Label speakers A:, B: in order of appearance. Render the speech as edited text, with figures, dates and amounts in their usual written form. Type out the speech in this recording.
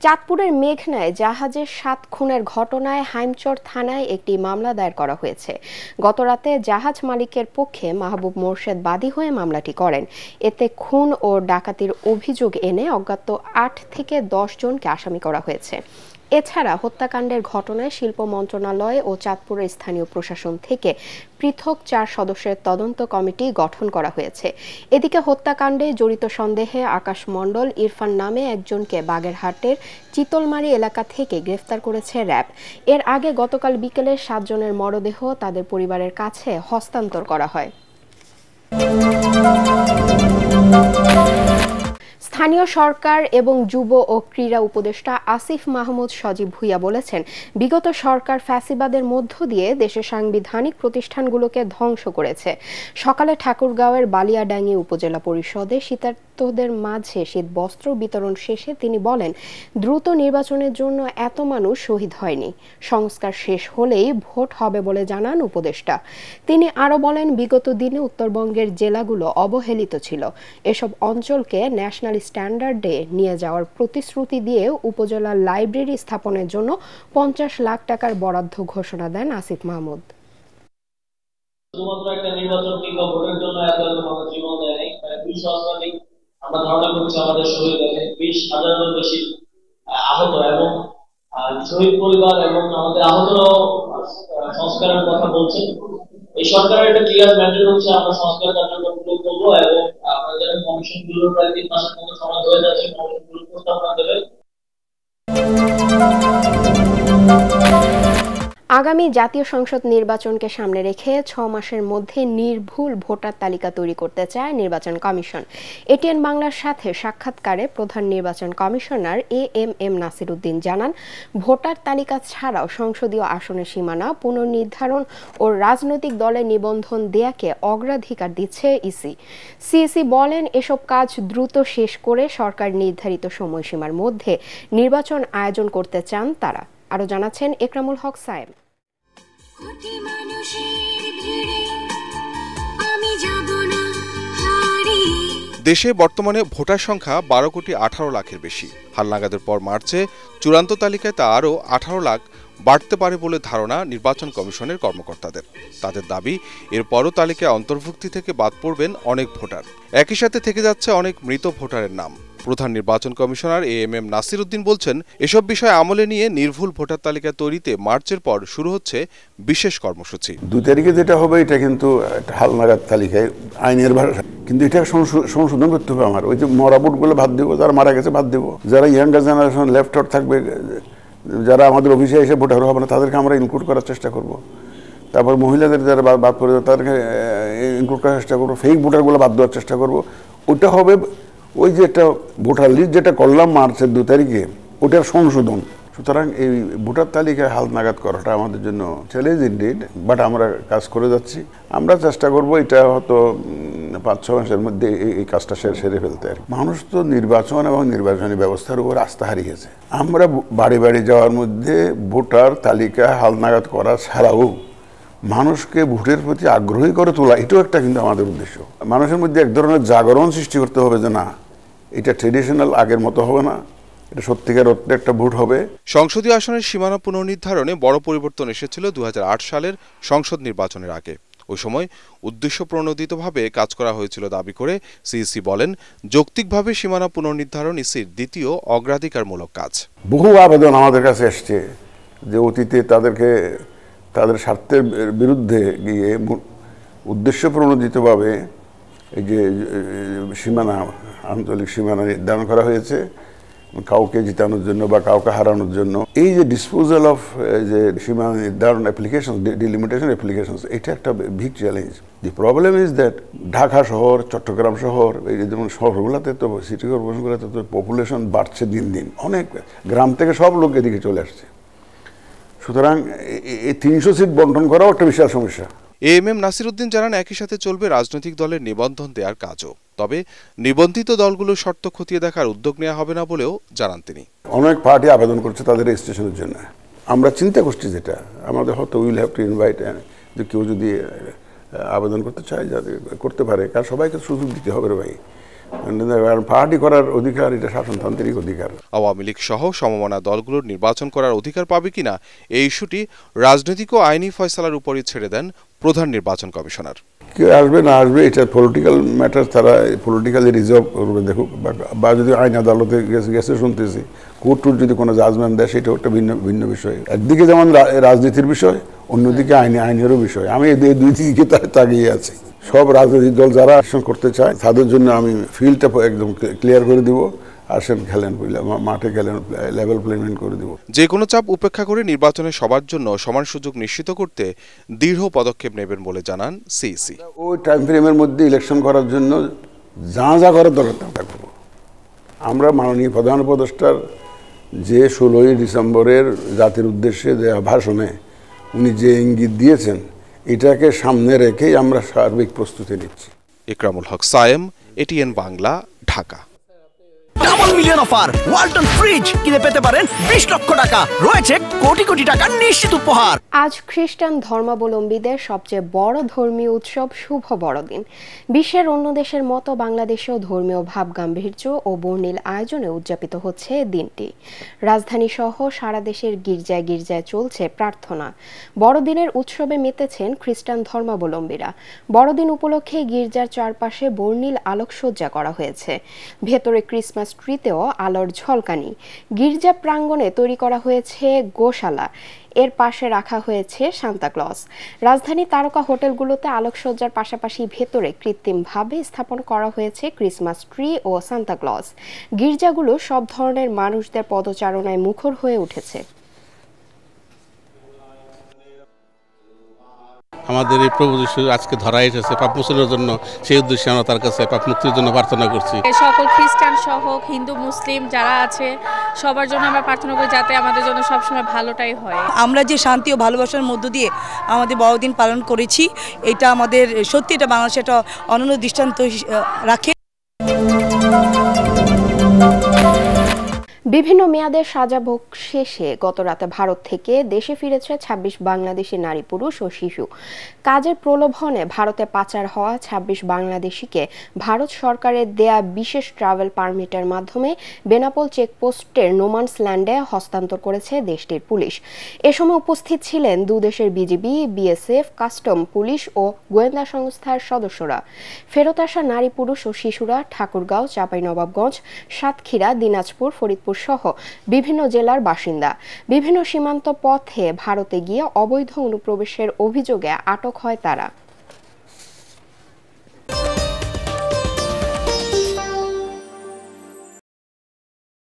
A: চাঁদপুরের মেঘনায় জাহাজের 7 খুনের ঘটনায় হাইমচর থানায় একটি মামলা দায়ের করা হয়েছে। গতরাতে জাহাজ মালিকের পক্ষে মাহবুব মোর্শেদ বাদী হয়ে মামলাটি করেন। এতে খুন ও ডাকাতির অভিযোগ এনে অজ্ঞাত 8 থেকে 10 জনকে আসামি করা হয়েছে। এছাড়া হত্যাকাণ্ডের ঘটনায় শিল্প মন্ত্রণালয় ও চাঁদপুরের স্থানীয় প্রশাসন থেকে পৃথক 4 সদস্যের তদন্ত কমিটি গঠন করা হয়েছে। এদিকে হত্যাকাণ্ডে জড়িত সন্দেহে আকাশ মণ্ডল ইরফান নামে একজনকে বাগেরহাটের চিতলমারি এলাকা থেকে গ্রেফতার করেছে র্যাব। এর আগে গতকাল বিকেলে 7 জনের মরদেহ তাদের পরিবারের কাছে হস্তান্তর করা হয়। স্থানীয় সরকার এবং যুব ও ক্রীড়া উপদেষ্টা আসিফ মাহমুদ সজীব ভুঁইয়া বলেছেন, বিগত সরকার ফ্যাসিবাদের মধ্য দিয়ে দেশের সাংবিধানিক প্রতিষ্ঠানগুলোকে ধ্বংস করেছে। সকালে ঠাকুরগাঁওয়ের বালিয়াডাঙ্গি উপজেলা পরিষদে শীতার্তদের মাঝে শীত বস্ত্র বিতরণ শেষে তিনি বলেন, দ্রুত নির্বাচনের জন্য এত মানুষ শহীদ হয়নি। সংস্কার শেষ হলেই ভোট হবে বলে জানান উপদেষ্টা। তিনি আরও বলেন, বিগত দিনে উত্তরবঙ্গের জেলাগুলো অবহেলিত ছিল। এসব অঞ্চলকে ন্যাশনাল স্ট্যান্ডার্ডে নিয়ে যাওয়ার প্রতিশ্রুতি দিয়ে উপজেলা লাইব্রেরি স্থাপনের জন্য 50 লাখ টাকার বরাদ্দ ঘোষণা দেন আসিফ মাহমুদ।
B: শুধুমাত্র একটা নির্বাচন কিংবা ভোটের জন্য এত মানুষ জীবন দেয় নাই, 200 শতাধিক আমরা ধারণা করছি আমাদের শহীদ হয়েছে, 20,000-এর বেশি আহত এবং শহীদ পরিবার এবং আমাদের আহত সংস্কারের কথা বলছে। এই সরকারের একটা ক্লিয়ার ম্যান্ডেট হচ্ছে আমরা সংস্কার কার্যক্রমগুলো করবো এবং আমাদের কমিশনগুলো প্রায় 3 মাসের মতো সময় হয়ে যাচ্ছে, কমিশনগুলো প্রস্তাবনা দেবে।
A: আগামী জাতীয় সংসদ নির্বাচনকে সামনে রেখে 6 মাসের মধ্যে নির্ভুল ভোটার তালিকা তৈরি করতে চায় নির্বাচন কমিশন। এটিএন বাংলার সাথে সাক্ষাৎকারে প্রধান নির্বাচন কমিশনার এএমএম নাসির উদ্দিন জানান, ভোটার তালিকা ছাড়াও সংসদীয় আসনের সীমানা পুনর্নির্ধারণ ও রাজনৈতিক দলে নিবন্ধন দেয়াকে অগ্রাধিকার দিচ্ছে ইসি। সিইসি বলেন, এসব কাজ দ্রুত শেষ করে সরকার নির্ধারিত সময়সীমার মধ্যে নির্বাচন আয়োজন করতে চান তারা। আরও জানাচ্ছেন একরামুল হক সায়েম।
C: দেশে বর্তমানে ভোটার সংখ্যা 12,18,00,000-এর বেশি। হালনাগাদের পর মার্চে চূড়ান্ত তালিকায় তা আরও 18 লাখ বাড়তে পারে বলে ধারণা নির্বাচন কমিশনের কর্মকর্তাদের। তাদের দাবি, এরপরও তালিকায় অন্তর্ভুক্তি থেকে বাদ পড়বেন অনেক ভোটার। একই সাথে থেকে যাচ্ছে অনেক মৃত ভোটারের নাম। প্রধান নির্বাচন কমিশনার এএমএম নাসির উদ্দিন বলছেন, এসব বিষয় আমলে নিয়ে নির্ভুল ভোটার তালিকা তৈরিতে মার্চের পর শুরু হচ্ছে বিশেষ কর্মসূচি।
D: 2 তারিখে যেটা হবে এটা কিন্তু হালনাগাদ তালিকায় আইনের ভাষা, কিন্তু এটা সংশোধন করতে হবে। আমার ওই যে মরা ভোটগুলো বাদ দেবো, যারা মারা গেছে বাদ দেবো, যারা ইয়াঙ্গার জেনারেশন লেফট আউট থাকবে, যারা আমাদের অফিসে এসে ভোটার হবে না, তাদেরকে আমরা ইনক্লুড করার চেষ্টা করব। তারপর মহিলাদের যারা বাদ পড়ে তাদেরকে ইনক্লুড করার চেষ্টা করবো। ফেক ভোটারগুলো বাদ দেওয়ার চেষ্টা করব। ওটা হবে ওই যে একটা ভোটার লিস্ট যেটা করলাম মার্চের 2 তারিখে, ওটার সংশোধন। সুতরাং এই ভোটার তালিকায় হালনাগাদ করাটা আমাদের জন্য চ্যালেঞ্জ ইনডিড, বাট আমরা কাজ করে যাচ্ছি। আমরা চেষ্টা করব এটা হয়তো 5-6 মাসের মধ্যে এই কাজটা সেরে ফেলতে। আর মানুষ তো নির্বাচন এবং নির্বাচনী ব্যবস্থার উপর আস্থা হারিয়েছে। আমরা বাড়ি বাড়ি যাওয়ার মধ্যে ভোটার তালিকা হালনাগাদ করা ছাড়াও মানুষকে ভোটের প্রতি আগ্রহী করে তোলা, এটাও একটা কিন্তু আমাদের উদ্দেশ্য। মানুষের মধ্যে এক ধরনের জাগরণ সৃষ্টি করতে হবে যে না, এটা ট্রেডিশনাল আগের মতো হবে না, এটা সত্যিকার অর্থে একটা ভোট হবে।
C: সংসদীয় আসনের সীমানা পুনর্নির্ধারণে বড় পরিবর্তন এসেছিল 2008 সালের সংসদ নির্বাচনের আগে। ওই সময় উদ্দেশ্য প্রণোদিতভাবে কাজ করা হয়েছিল দাবি করে সিইসি বলেন, যৌক্তিকভাবে সীমানা পুনর্নির্ধারণ ইসির দ্বিতীয় অগ্রাধিকারমূলক কাজ।
D: বহু আবেদন আমাদের কাছে এসছে যে অতীতে তাদের স্বার্থের বিরুদ্ধে গিয়ে উদ্দেশ্য প্রণোদিতভাবে এই যে সীমানা, আঞ্চলিক সীমানা নির্ধারণ করা হয়েছে কাউকে জিতানোর জন্য বা কাউকে হারানোর জন্য। এই যে ডিসপোজাল অফ যে সীমানা নির্ধারণ অ্যাপ্লিকেশন, ডিলিমিটেশন অ্যাপ্লিকেশন, এটা একটা big challenge. The problem is that Dhaka শহর, চট্টগ্রাম শহর, এই যেমন শহরগুলোতে তো সিটি কর্পোরেশনগুলোতে তো পপুলেশন বাড়ছে দিন দিন, অনেক গ্রাম থেকে সব লোক এদিকে চলে আসছে। সুতরাং এই 300 সিট বন্টন করাও একটা বিশাল সমস্যা।
C: এএমএম নাসির উদ্দিন জানান, একই সাথে চলবে রাজনৈতিক দলের নিবন্ধন দেওয়ার কাজও। তবে নিবন্ধিত দলগুলোর শর্ত খতিয়ে দেখার উদ্যোগ নেওয়া হবে না বলেও জানান তিনি।
D: অনেক পার্টি আবেদন করছে তাদের রেজিস্ট্রেশনের জন্য। আমরা চিন্তা করছি যেটা আমাদের হয়তো উইল হ্যাভ টু ইনভাইট, যে কেউ যদি আবেদন করতে চায় যাতে করতে পারে, কারণ সবাইকে সুযোগ দিতে হবে রে ভাই। পার্টি করার অধিকার এটা শাসনতান্ত্রিক অধিকার।
C: আওয়ামী লীগ সহ সমমনা দলগুলোর নির্বাচন করার অধিকার পাবে কিনা এই ইস্যুটি রাজনৈতিক ও আইনি ফয়সালার উপরই ছেড়ে দেন প্রধান নির্বাচন কমিশনার।
D: কেউ আসবে না আসবে এটা পলিটিক্যাল ম্যাটার, তারা পলিটিক্যালি রিজর্ভ করবে দেখুক, বা যদি আইন আদালতে গেছে শুনতেছি, কোর্ট যদি কোনো জাজমেন্ট দেয় সেটা একটা ভিন্ন বিষয়। একদিকে যেমন রাজনীতির বিষয়, অন্যদিকে আইনেরও বিষয়। আমি এই দুই দিকে তাকিয়ে আছি। সব রাজনৈতিক দল যারা অ্যাকশন করতে চায় তাদের জন্য আমি ফিল্ডটা একদম ক্লিয়ার করে দিব, আসেন খেলেন, মাঠে খেলেন, লেভেল প্লেমেন্ট করে দিব।
C: যে কোনো চাপ উপেক্ষা করে নির্বাচনে সবার জন্য সমান সুযোগ নিশ্চিত করতে দৃঢ় পদক্ষেপ নেবেন বলে জানান সিইসি।
D: ওই টাইম ফ্রেমের মধ্যে ইলেকশন করার জন্য যা করার দরকার তা করব। আমরা মাননীয় প্রধান উপদেষ্টার যে 16ই ডিসেম্বরের জাতির উদ্দেশ্যে দেওয়া ভাষণে উনি যে ইঙ্গিত দিয়েছেন, এটাকে সামনে রেখেই আমরা সার্বিক প্রস্তুতি নিচ্ছি।
C: Ikramul Haque Sayem, ATN Bangla, Dhaka.
E: Double million offer Walton fridge কিনে পেতে পারেন 20 লক্ষ টাকা, রয়েছে কোটি কোটি টাকার নিশ্চিত উপহার।
A: আজ খ্রিস্টান ধর্মাবলম্বীদের সবচেয়ে বড় ধর্মীয় উৎসব শুভ বড়দিন। বিশ্বের অন্য দেশের মতো বাংলাদেশেও ধর্মীয় ভাব গাম্ভীর্য ও বর্ণিল আয়োজনে উদযাপিত হচ্ছে দিনটি। রাজধানী সহ সারা দেশের গির্জায় গির্জায় চলছে প্রার্থনা। বড়দিনের উৎসবে মেতেছেন খ্রিস্টান ধর্মাবলম্বীরা। বড়দিন উপলক্ষে গির্জার চারপাশে বর্ণিল আলোকসজ্জা করা হয়েছে। ভেতরে ক্রিসমাস ট্রিতেও আলোর ঝলকানি। গির্জা প্রাঙ্গণে তৈরি করা হয়েছে গোশালা, এর পাশে রাখা হয়েছে সান্তা ক্লজ। রাজধানীর তারকা হোটেলগুলোতে আলোকসজ্জার পাশাপাশি ভেতরে কৃত্রিমভাবে স্থাপন করা হয়েছে ক্রিসমাস ট্রি ও সান্তা ক্লজ। গির্জাগুলো সব ধরনের মানুষদের পদচারণায় মুখর হয়ে উঠেছে।
F: আমাদের এই প্রভু যিশু আজকে ধরা এসেছে পাপ মোচনের জন্য, সেই উদ্দেশ্যে আমরা তার কাছে পাপ মুক্তির জন্য প্রার্থনা করছি।
G: সকল খ্রিস্টান সহ হিন্দু মুসলিম যারা আছে সবার জন্য আমরা প্রার্থনা করি যাতে আমাদের জন্য সবসময় ভালোটাই হয়।
H: আমরা যে শান্তি ও ভালোবাসার মধ্য দিয়ে আমাদের বড়দিন পালন করেছি, এটা আমাদের সত্যি এটা বাংলাদেশে একটা অনন্য দৃষ্টান্ত রাখে।
A: বিভিন্ন মেয়াদের সাজাভোগ শেষে গতরাতে ভারত থেকে দেশে ফিরেছে 26 বাংলাদেশি নারী, পুরুষ ও শিশু। কাজের প্রলোভনে ভারতে পাচার হওয়া 26 বাংলাদেশিকে ভারত সরকারের দেয়া বিশেষ ট্রাভেল পারমিটের মাধ্যমে বেনাপোল চেকপোস্টের নোম্যান্স ল্যান্ডে হস্তান্তর করেছে দেশটির পুলিশ। এ সময় উপস্থিত ছিলেন দুদেশের বিজিবি, বিএসএফ, কাস্টম, পুলিশ ও গোয়েন্দা সংস্থার সদস্যরা। ফেরত আসা নারী, পুরুষ ও শিশুরা ঠাকুরগাঁও, চাঁপাইনবাবগঞ্জ, সাতক্ষীরা, দিনাজপুর, ফরিদপুর সহ বিভিন্ন জেলার বাসিন্দা। বিভিন্ন সীমান্ত পথে ভারতে গিয়ে অবৈধ অনুপ্রবেশের অভিযোগে আটক হয় তারা।